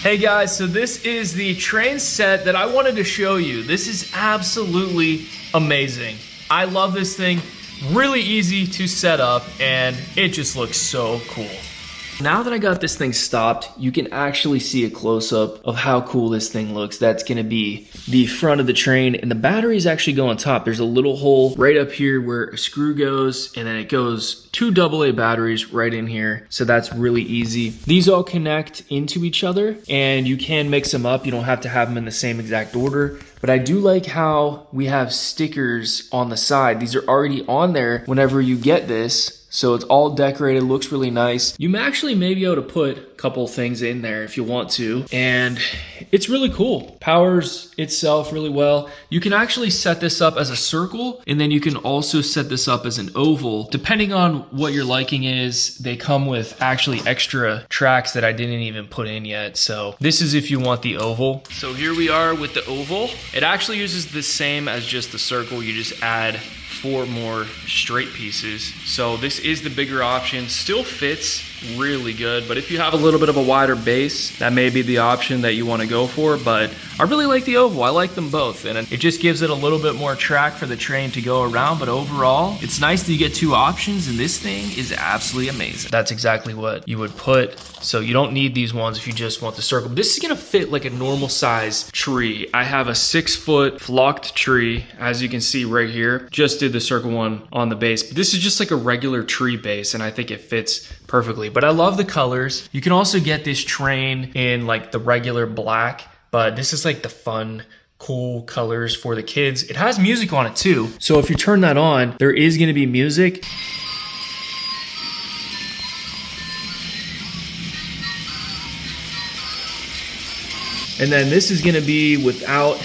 Hey guys, so this is the train set that I wanted to show you. This is absolutely amazing. I love this thing. Really easy to set up and it just looks so cool. Now that I got this thing stopped, you can actually see a close-up of how cool this thing looks. That's gonna be the front of the train, and the batteries actually go on top. There's a little hole right up here where a screw goes, and then it goes 2 AA batteries right in here. So that's really easy. These all connect into each other, and you can mix them up. You don't have to have them in the same exact order. But I do like how we have stickers on the side. These are already on there whenever you get this. So it's all decorated, looks really nice. You actually may be able to put a couple things in there if you want to. And it's really cool. Powers itself really well. You can actually set this up as a circle, and then you can also set this up as an oval. Depending on what your liking is, they come with actually extra tracks that I didn't even put in yet. So this is if you want the oval. So here we are with the oval. It actually uses the same as just the circle. You just add 4 more straight pieces. So this is the bigger option. Still fits really good, but if you have a little bit of a wider base, that may be the option that you want to go for. But I really like the oval. I like them both, and it just gives it a little bit more track for the train to go around. But overall, it's nice that you get 2 options, and this thing is absolutely amazing. That's exactly what you would put. So you don't need these ones if you just want the circle. This is gonna fit like a normal size tree. I have a 6-foot flocked tree, as you can see right here. Just did the circle one on the base, but this is just like a regular tree base, and I think it fits perfectly. But I love the colors. You can also get this train in like the regular black, but this is like the fun, cool colors for the kids. It has music on it too. So if you turn that on, there is gonna be music. And then this is gonna be without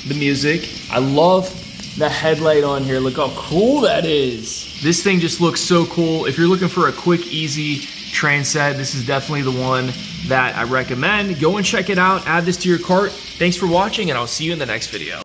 the music. I love the headlight on here. Look how cool that is. This thing just looks so cool. If you're looking for a quick, easy train set, this is definitely the one that I recommend. Go and check it out. Add this to your cart. Thanks for watching, and I'll see you in the next video.